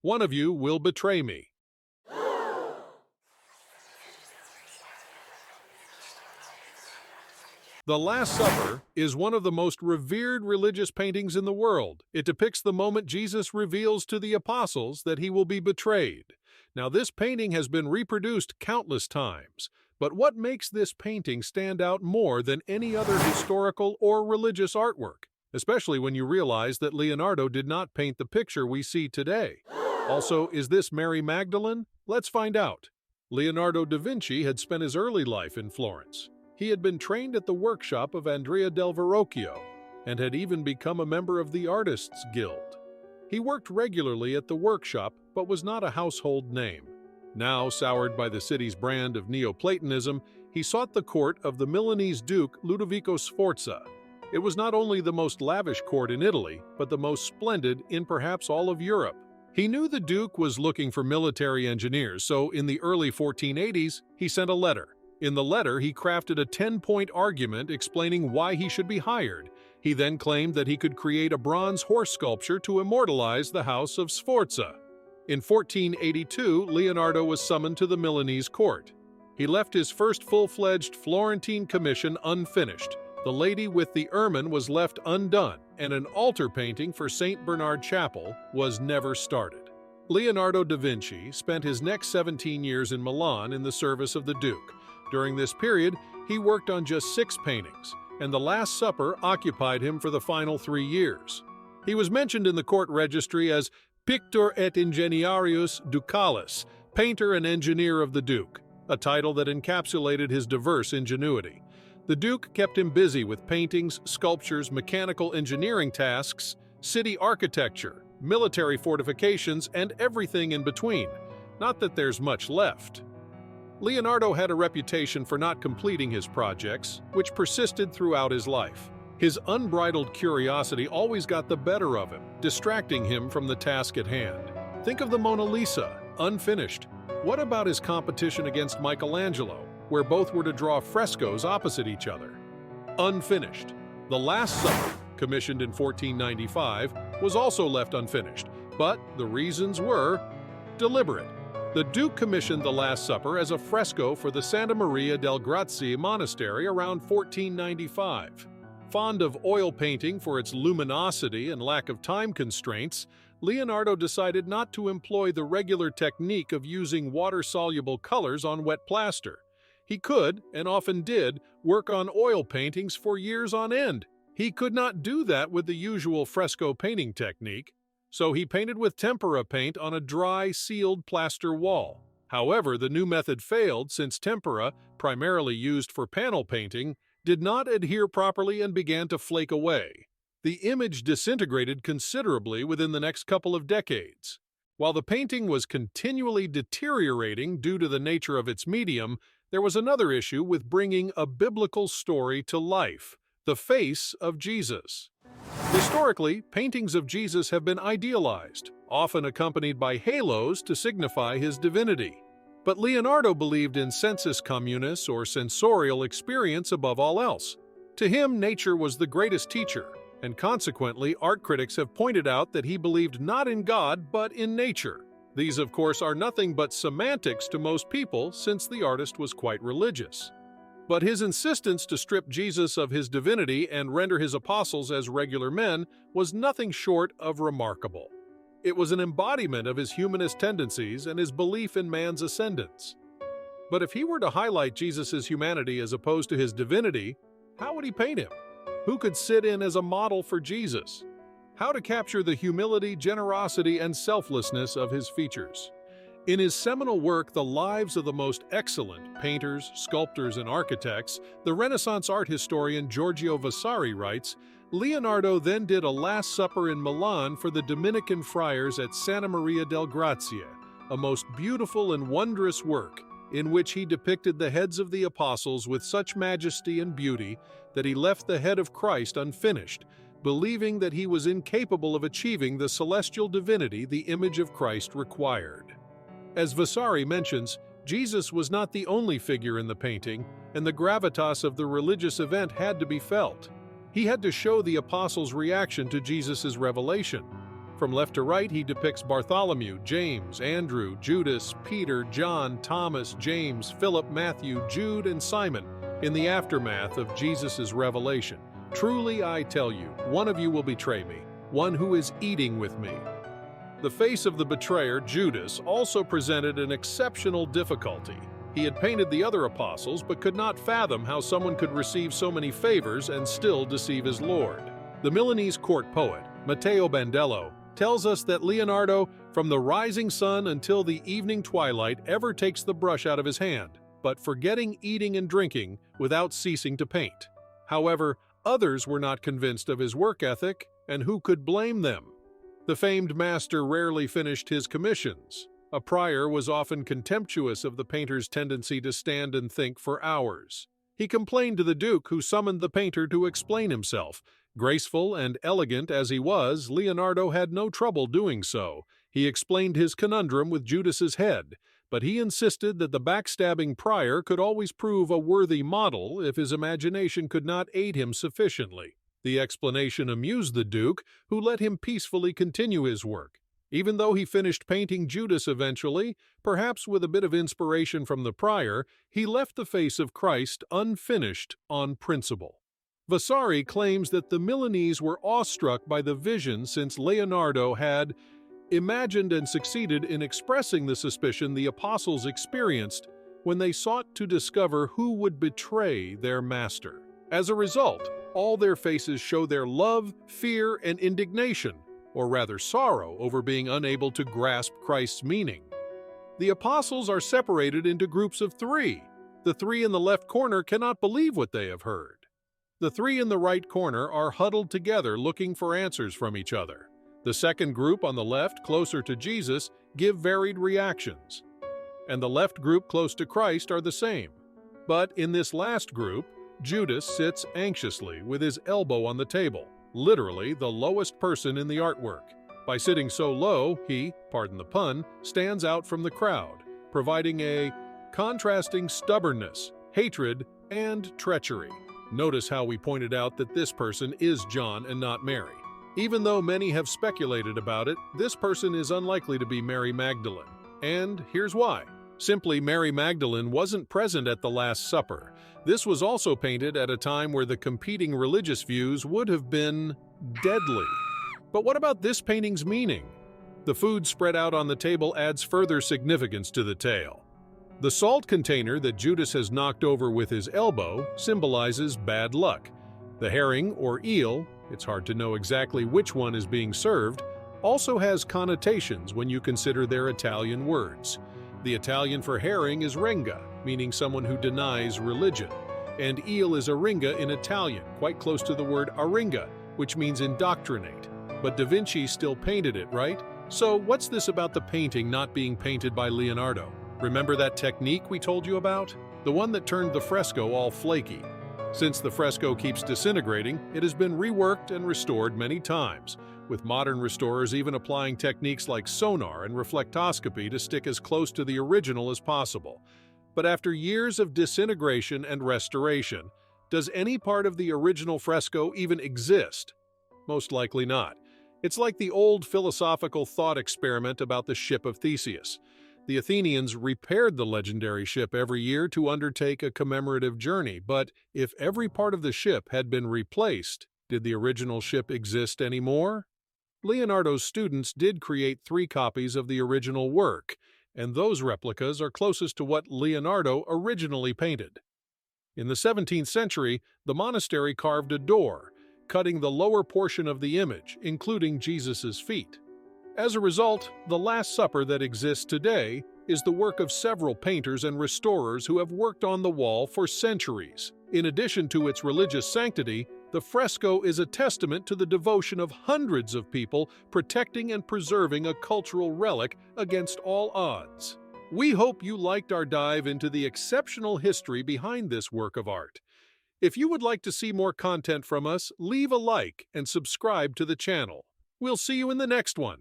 One of you will betray me. The Last Supper is one of the most revered religious paintings in the world. It depicts the moment Jesus reveals to the apostles that he will be betrayed. Now, this painting has been reproduced countless times, but what makes this painting stand out more than any other historical or religious artwork? Especially when you realize that Leonardo did not paint the picture we see today. Also, is this Mary Magdalene? Let's find out. Leonardo da Vinci had spent his early life in Florence. He had been trained at the workshop of Andrea del Verrocchio and had even become a member of the Artists' Guild. He worked regularly at the workshop but was not a household name. Now, soured by the city's brand of Neoplatonism, he sought the court of the Milanese Duke Ludovico Sforza. It was not only the most lavish court in Italy, but the most splendid in perhaps all of Europe. He knew the Duke was looking for military engineers, so in the early 1480s, he sent a letter. In the letter, he crafted a 10-point argument explaining why he should be hired. He then claimed that he could create a bronze horse sculpture to immortalize the house of Sforza. In 1482, Leonardo was summoned to the Milanese court. He left his first full-fledged Florentine commission unfinished. The Lady with the Ermine was left undone, and an altar painting for St. Bernard Chapel was never started. Leonardo da Vinci spent his next 17 years in Milan in the service of the Duke. During this period, he worked on just 6 paintings, and the Last Supper occupied him for the final 3 years. He was mentioned in the court registry as Pictor et Ingeniarius Ducalis, painter and engineer of the Duke, a title that encapsulated his diverse ingenuity. The Duke kept him busy with paintings, sculptures, mechanical engineering tasks, city architecture, military fortifications, and everything in between. Not that there's much left. Leonardo had a reputation for not completing his projects, which persisted throughout his life. His unbridled curiosity always got the better of him, distracting him from the task at hand. Think of the Mona Lisa, unfinished. What about his competition against Michelangelo, where both were to draw frescoes opposite each other? Unfinished. The Last Supper, commissioned in 1495, was also left unfinished, but the reasons were deliberate. The Duke commissioned the Last Supper as a fresco for the Santa Maria del Grazie monastery around 1495. Fond of oil painting for its luminosity and lack of time constraints, Leonardo decided not to employ the regular technique of using water-soluble colors on wet plaster. He could, and often did, work on oil paintings for years on end. He could not do that with the usual fresco painting technique, so he painted with tempera paint on a dry, sealed plaster wall. However, the new method failed since tempera, primarily used for panel painting, did not adhere properly and began to flake away. The image disintegrated considerably within the next couple of decades. While the painting was continually deteriorating due to the nature of its medium, there was another issue with bringing a biblical story to life: the face of Jesus. Historically, paintings of Jesus have been idealized, often accompanied by halos to signify his divinity. But Leonardo believed in sensus communis, or sensorial experience, above all else. To him, nature was the greatest teacher, and consequently, art critics have pointed out that he believed not in God, but in nature. These, of course, are nothing but semantics to most people, since the artist was quite religious. But his insistence to strip Jesus of his divinity and render his apostles as regular men was nothing short of remarkable. It was an embodiment of his humanist tendencies and his belief in man's ascendance. But if he were to highlight Jesus' humanity as opposed to his divinity, how would he paint him? Who could sit in as a model for Jesus? How to capture the humility, generosity, and selflessness of his features? In his seminal work, The Lives of the Most Excellent Painters, Sculptors, and Architects, the Renaissance art historian Giorgio Vasari writes, Leonardo then did a Last Supper in Milan for the Dominican friars at Santa Maria del Grazie, a most beautiful and wondrous work, in which he depicted the heads of the apostles with such majesty and beauty that he left the head of Christ unfinished, believing that he was incapable of achieving the celestial divinity the image of Christ required. As Vasari mentions, Jesus was not the only figure in the painting, and the gravitas of the religious event had to be felt. He had to show the apostles' reaction to Jesus' revelation. From left to right, he depicts Bartholomew, James, Andrew, Judas, Peter, John, Thomas, James, Philip, Matthew, Jude, and Simon in the aftermath of Jesus' revelation. Truly, I tell you, one of you will betray me, one who is eating with me. The face of the betrayer, Judas, also presented an exceptional difficulty. He had painted the other apostles, but could not fathom how someone could receive so many favors and still deceive his Lord. The Milanese court poet, Matteo Bandello, tells us that Leonardo, from the rising sun until the evening twilight, ever takes the brush out of his hand, but forgetting eating and drinking without ceasing to paint. However, others were not convinced of his work ethic, and who could blame them? The famed master rarely finished his commissions. A prior was often contemptuous of the painter's tendency to stand and think for hours. He complained to the duke, who summoned the painter to explain himself. Graceful and elegant as he was, Leonardo had no trouble doing so. He explained his conundrum with Judas's head, but he insisted that the backstabbing prior could always prove a worthy model if his imagination could not aid him sufficiently. The explanation amused the duke, who let him peacefully continue his work. Even though he finished painting Judas eventually, perhaps with a bit of inspiration from the prior, he left the face of Christ unfinished on principle. Vasari claims that the Milanese were awestruck by the vision since Leonardo had imagined and succeeded in expressing the suspicion the apostles experienced when they sought to discover who would betray their master. As a result, all their faces show their love, fear, and indignation, or rather sorrow, over being unable to grasp Christ's meaning. The apostles are separated into groups of three. The three in the left corner cannot believe what they have heard. The three in the right corner are huddled together looking for answers from each other. The second group on the left, closer to Jesus, give varied reactions. And the left group close to Christ are the same. But in this last group, Judas sits anxiously with his elbow on the table, literally the lowest person in the artwork. By sitting so low, he, pardon the pun, stands out from the crowd, providing a contrasting stubbornness, hatred, and treachery. Notice how we pointed out that this person is John and not Mary. Even though many have speculated about it, this person is unlikely to be Mary Magdalene. And here's why. Simply, Mary Magdalene wasn't present at the Last Supper. This was also painted at a time where the competing religious views would have been deadly. But what about this painting's meaning? The food spread out on the table adds further significance to the tale. The salt container that Judas has knocked over with his elbow symbolizes bad luck. The herring or eel, it's hard to know exactly which one is being served, also has connotations when you consider their Italian words. The Italian for herring is renga, meaning someone who denies religion, and eel is aringa in Italian, quite close to the word aringa, which means indoctrinate. But Da Vinci still painted it, right? So what's this about the painting not being painted by Leonardo? Remember that technique we told you about? The one that turned the fresco all flaky. Since the fresco keeps disintegrating, it has been reworked and restored many times, with modern restorers even applying techniques like sonar and reflectoscopy to stick as close to the original as possible. But after years of disintegration and restoration, does any part of the original fresco even exist? Most likely not. It's like the old philosophical thought experiment about the ship of Theseus. The Athenians repaired the legendary ship every year to undertake a commemorative journey, but if every part of the ship had been replaced, did the original ship exist anymore? Leonardo's students did create 3 copies of the original work, and those replicas are closest to what Leonardo originally painted. In the 17th century, the monastery carved a door, cutting the lower portion of the image, including Jesus' feet. As a result, the Last Supper that exists today is the work of several painters and restorers who have worked on the wall for centuries. In addition to its religious sanctity, the fresco is a testament to the devotion of hundreds of people protecting and preserving a cultural relic against all odds. We hope you liked our dive into the exceptional history behind this work of art. If you would like to see more content from us, leave a like and subscribe to the channel. We'll see you in the next one.